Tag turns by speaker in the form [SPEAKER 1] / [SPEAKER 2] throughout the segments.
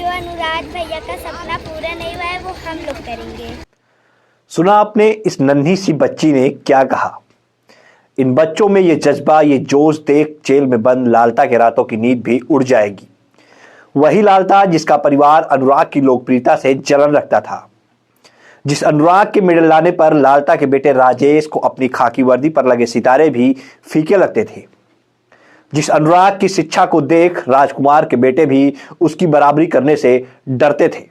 [SPEAKER 1] जो अनुराग भैया का सपना पूरा नहीं हुआ है वो हम लोग करेंगे।
[SPEAKER 2] सुना आपने इस नन्ही सी बच्ची ने क्या कहा। इन बच्चों में ये जज्बा, ये जोश देख जेल में बंद लालता के रातों की नींद भी उड़ जाएगी। वही लालता जिसका परिवार अनुराग की लोकप्रियता से जलन रखता था, जिस अनुराग के मेडल लाने पर लालता के बेटे राजेश को अपनी खाकी वर्दी पर लगे सितारे भी फीके लगते थे, जिस अनुराग की शिक्षा को देख राजकुमार के बेटे भी उसकी बराबरी करने से डरते थे,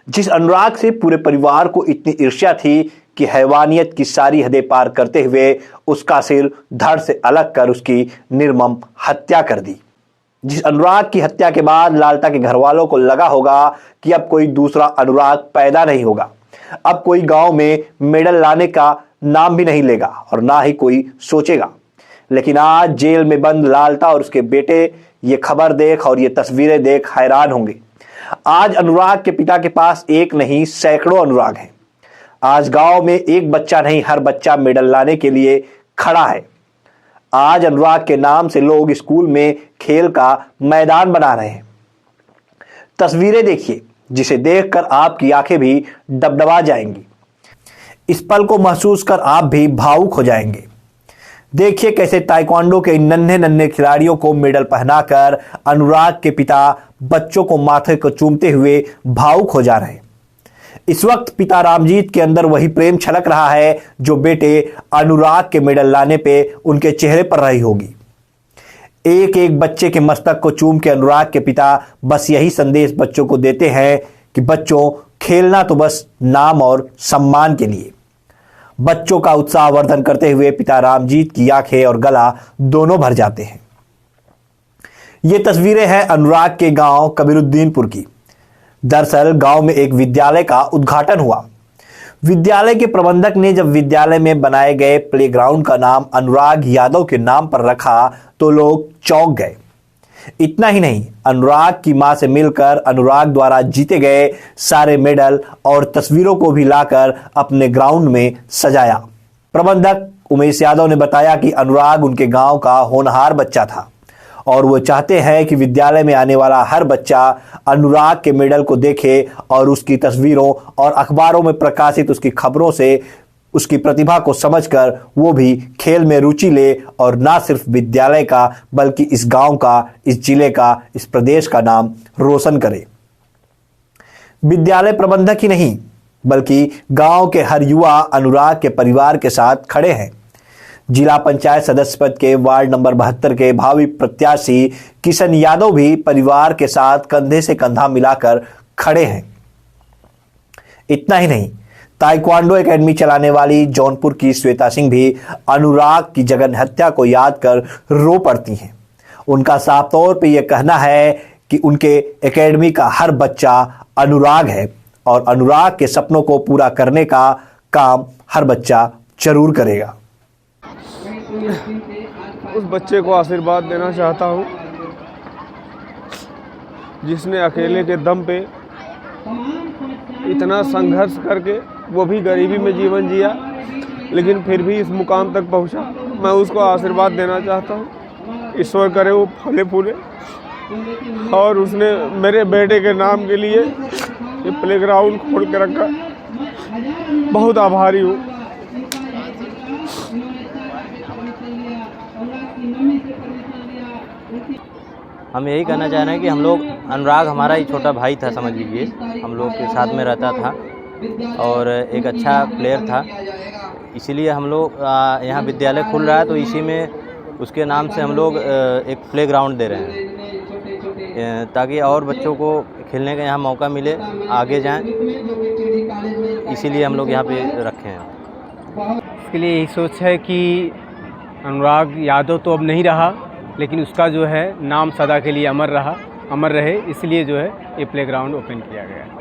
[SPEAKER 2] जिस अनुराग से पूरे परिवार को इतनी ईर्ष्या थी कि हैवानियत की सारी हदें पार करते हुए उसका सिर धड़ से अलग कर उसकी निर्मम हत्या कर दी। जिस अनुराग की हत्या के बाद लालता के घर वालों को लगा होगा कि अब कोई दूसरा अनुराग पैदा नहीं होगा, अब कोई गांव में मेडल लाने का नाम भी नहीं लेगा और ना ही कोई सोचेगा। लेकिन आज जेल में बंद लालता और उसके बेटे ये खबर देख और ये तस्वीरें देख हैरान होंगे। आज अनुराग के पिता के पास एक नहीं सैकड़ों अनुराग हैं। आज गांव में एक बच्चा नहीं, हर बच्चा मेडल लाने के लिए खड़ा है। आज अनुराग के नाम से लोग स्कूल में खेल का मैदान बना रहे हैं। तस्वीरें देखिए जिसे देखकर आपकी आंखें भी डबडबा जाएंगी। इस पल को महसूस कर आप भी भावुक हो जाएंगे। देखिए कैसे ताइक्वांडो के नन्हे नन्हे खिलाड़ियों को मेडल पहनाकर अनुराग के पिता बच्चों को माथे को चूमते हुए भावुक हो जा रहे हैं। इस वक्त पिता रामजीत के अंदर वही प्रेम छलक रहा है जो बेटे अनुराग के मेडल लाने पे उनके चेहरे पर रही होगी। एक एक बच्चे के मस्तक को चूम के अनुराग के पिता बस यही संदेश बच्चों को देते हैं कि बच्चों, खेलना तो बस नाम और सम्मान के लिए। बच्चों का उत्साहवर्धन करते हुए पिता रामजीत की आंखें और गला दोनों भर जाते हैं। ये तस्वीरें हैं अनुराग के गांव कबीरुद्दीनपुर की। दरअसल गांव में एक विद्यालय का उद्घाटन हुआ। विद्यालय के प्रबंधक ने जब विद्यालय में बनाए गए प्लेग्राउंड का नाम अनुराग यादव के नाम पर रखा तो लोग चौंक गए। इतना ही नहीं, अनुराग की मां से मिलकर अनुराग द्वारा जीते गए सारे मेडल और तस्वीरों को भी लाकर अपने ग्राउंड में सजाया। प्रबंधक उमेश यादव ने बताया कि अनुराग उनके गांव का होनहार बच्चा था और वो चाहते हैं कि विद्यालय में आने वाला हर बच्चा अनुराग के मेडल को देखे और उसकी तस्वीरों और अखबारों में प्रकाशित उसकी खबरों से उसकी प्रतिभा को समझकर वो भी खेल में रुचि ले और ना सिर्फ विद्यालय का बल्कि इस गांव का, इस जिले का, इस प्रदेश का नाम रोशन करे। विद्यालय प्रबंधक ही नहीं बल्कि गांव के हर युवा अनुराग के परिवार के साथ खड़े हैं। जिला पंचायत सदस्य पद के वार्ड नंबर 72 के भावी प्रत्याशी किशन यादव भी परिवार के साथ कंधे से कंधा मिलाकर खड़े हैं। इतना ही नहीं, ताइक्वांडो एकेडमी चलाने वाली जौनपुर की श्वेता सिंह भी अनुराग की जघन्य हत्या को याद कर रो पड़ती हैं। उनका साफ तौर पे यह कहना है कि उनके एकेडमी का हर बच्चा अनुराग है और अनुराग के सपनों को पूरा करने का काम हर बच्चा जरूर करेगा।
[SPEAKER 3] उस बच्चे को आशीर्वाद देना चाहता हूँ जिसने अकेले के दम पे इतना संघर्ष करके वो भी गरीबी में जीवन जिया लेकिन फिर भी इस मुकाम तक पहुँचा। मैं उसको आशीर्वाद देना चाहता हूँ। ईश्वर करे वो फले फूले और उसने मेरे बेटे के नाम के लिए ये प्लेग्राउंड खोल के रखा। बहुत आभारी हूँ।
[SPEAKER 4] हम यही कहना चाह रहे हैं कि हम लोग, अनुराग हमारा ही छोटा भाई था समझ लीजिए, हम लोग के साथ में रहता था और एक अच्छा प्लेयर था। इसीलिए हम लोग यहाँ विद्यालय खुल रहा है तो इसी में उसके नाम से हम लोग एक प्लेग्राउंड दे रहे हैं ताकि और बच्चों को खेलने का यहाँ मौका मिले, आगे जाएं। इसीलिए हम लोग यहाँ पे रखे हैं।
[SPEAKER 5] इसके लिए यही सोच है कि अनुराग यादव तो अब नहीं रहा लेकिन उसका जो है नाम सदा के लिए अमर रहे, इसलिए जो है ये प्लेग्राउंड ओपन किया गया है।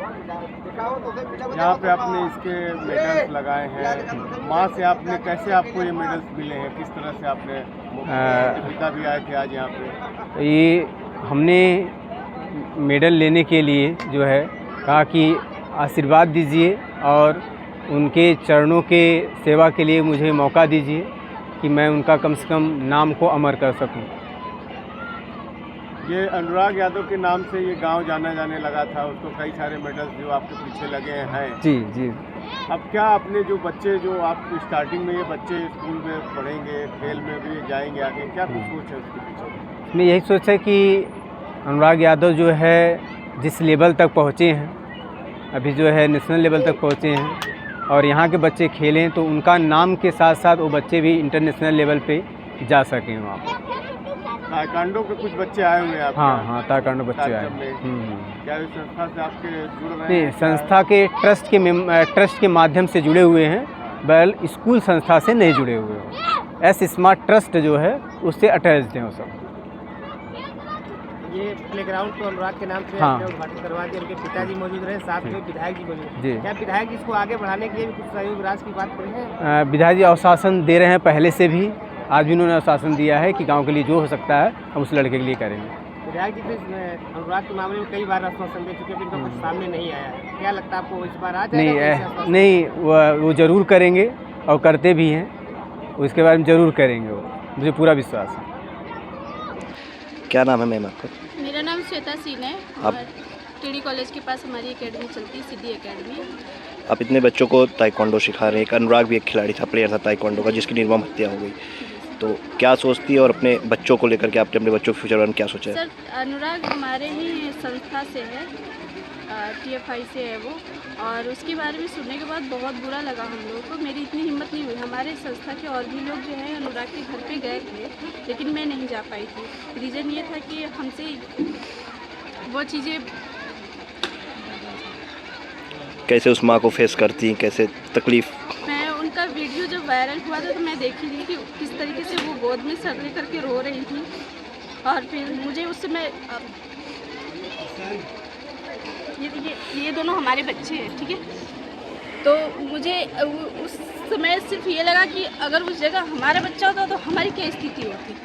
[SPEAKER 3] यहाँ पे आपने इसके मेडल्स लगाए हैं। माँ से आपने कैसे आपको ये मेडल्स मिले हैं, किस तरह से आपने पिता भी आए थे आज यहाँ पे?
[SPEAKER 5] ये हमने मेडल लेने के लिए जो है कहा कि आशीर्वाद दीजिए और उनके चरणों के सेवा के लिए मुझे मौका दीजिए कि मैं उनका कम से कम नाम को अमर कर सकूं।
[SPEAKER 3] ये अनुराग यादव के नाम से ये गांव जाना जाने लगा था, उसको कई सारे मेडल्स जो आपके पीछे लगे हैं।
[SPEAKER 5] जी जी।
[SPEAKER 3] अब क्या अपने जो बच्चे जो आप स्टार्टिंग में ये बच्चे स्कूल में पढ़ेंगे, खेल में भी जाएंगे आगे, क्या कुछ सोच है उसके पीछे?
[SPEAKER 5] मैं यही सोच है कि अनुराग यादव जो है जिस लेवल तक पहुँचे हैं, अभी जो है नेशनल लेवल तक पहुँचे हैं, और यहाँ के बच्चे खेलें तो उनका नाम के साथ साथ वो बच्चे भी इंटरनेशनल लेवल पे जा सकें वहाँ पर।
[SPEAKER 3] ताइक्वांडो के कुछ बच्चे आए हुए हैं आपके?
[SPEAKER 5] हाँ, ताइक्वांडो बच्चे आए हैं।
[SPEAKER 3] क्या इस संस्था से आपके जुड़ रहे हैं?
[SPEAKER 5] नहीं, संस्था के ट्रस्ट के माध्यम से जुड़े हुए हैं, बैल स्कूल संस्था से नहीं जुड़े हुए हो। एस स्मार्ट ट्रस्ट जो है उससे अटैच्ड हैं वो सब।
[SPEAKER 6] ये प्लेग्राउंड तो अनुराग के नाम से
[SPEAKER 5] हाँ।
[SPEAKER 6] आपने उद्घाटन करवा दिया, उनके पिताजी मौजूद रहे, साथ में विधायक जी मौजूद
[SPEAKER 5] जी।
[SPEAKER 6] रहे। क्या विधायक जी इसको आगे बढ़ाने के लिए भी कुछ सहयोग राशि की बात करी है?
[SPEAKER 5] विधायक जी आश्वासन दे रहे हैं पहले से भी, आज भी उन्होंने आश्वासन दिया है कि गांव के लिए जो हो सकता है हम उस लड़के के लिए करेंगे।
[SPEAKER 6] विधायक जी तो अनुराग के मामले में कई बार आश्वासन दे चुके हैं, इनका कुछ सामने नहीं आया है। क्या लगता है आपको इस बार आ जाएगा?
[SPEAKER 5] नहीं, वो ज़रूर करेंगे और करते भी हैं, उसके बारे में ज़रूर करेंगे वो, मुझे पूरा विश्वास है।
[SPEAKER 2] क्या नाम है मैम आपका?
[SPEAKER 7] मेरा नाम श्वेता सिंह है
[SPEAKER 2] आप-
[SPEAKER 7] और टीडी कॉलेज के पास हमारी एकेडमी चलती है, सिद्धि एकेडमी।
[SPEAKER 2] आप इतने बच्चों को ताइक्वांडो सिखा रहे हैं, एक अनुराग भी एक खिलाड़ी था, प्लेयर था ताइक्वांडो का, जिसकी निर्मम हत्या हो गई, तो क्या सोचती है और अपने बच्चों को लेकर के आपने अपने बच्चों के फ्यूचर में क्या सोचा है?
[SPEAKER 7] सर, अनुराग हमारे ही संस्था से है, TFI से है वो, और उसके बारे में सुनने के बाद बहुत बुरा लगा हम लोगों को। मेरी इतनी हिम्मत नहीं हुई। हमारे संस्था के और भी लोग जो है अनुराग के घर पे गए थे, लेकिन मैं नहीं जा पाई थी। रीज़न ये था कि हमसे वो चीज़ें
[SPEAKER 2] कैसे उस माँ को फेस करती हैं, कैसे तकलीफ?
[SPEAKER 7] मैं उनका वीडियो जब वायरल हुआ था तो मैं देखी थी कि किस तरीके से वो गोद में सर लेकर के रो रही थी, और फिर मुझे उस समय ये दोनों हमारे बच्चे हैं, ठीक है, तो मुझे उस समय सिर्फ ये लगा कि अगर उस जगह हमारा बच्चा होता तो हमारी क्या स्थिति होती,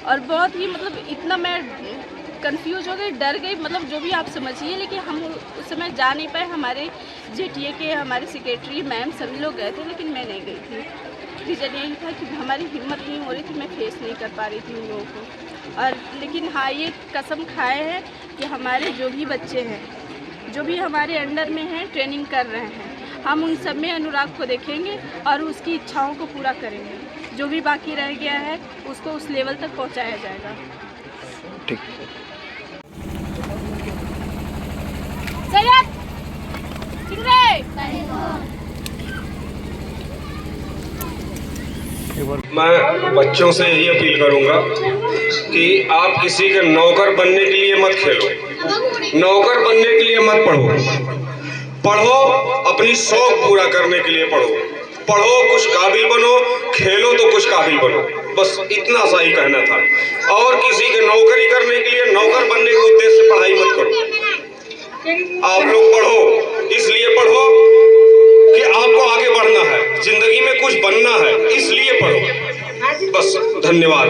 [SPEAKER 7] और बहुत ही मतलब इतना मैं कंफ्यूज हो गई, डर गई, मतलब जो भी आप समझिए। लेकिन हम उस समय जा नहीं पाए, हमारे JTA के हमारे सेक्रेटरी मैम सभी लोग गए थे, लेकिन मैं नहीं गई थी। रीज़न यही था कि हमारी हिम्मत नहीं हो रही थी, मैं फेस नहीं कर पा रही थी उन लोगों को। और लेकिन हाँ, ये कसम खाए हैं कि हमारे जो भी बच्चे हैं, जो भी हमारे अंडर में हैं, ट्रेनिंग कर रहे हैं, हम उन सब में अनुराग को देखेंगे और उसकी इच्छाओं को पूरा करेंगे। जो भी बाकी रह गया है उसको उस लेवल तक पहुंचाया जाएगा।
[SPEAKER 2] ठीक।
[SPEAKER 3] मैं बच्चों से यही अपील करूंगा कि आप किसी के नौकर बनने के लिए मत खेलो, नौकर बनने के लिए मत पढ़ो, अपनी शौक पूरा करने के लिए पढ़ो, कुछ काबिल बनो, खेलो तो कुछ काबिल बनो, बस इतना सा ही कहना था। और किसी के नौकरी करने के लिए, नौकर बनने के उद्देश्य से पढ़ाई मत करो। आप लोग पढ़ो, इसलिए पढ़ो कि आपको आगे बढ़ना है, जिंदगी में कुछ बनना है, इसलिए पढ़ो। बस, धन्यवाद।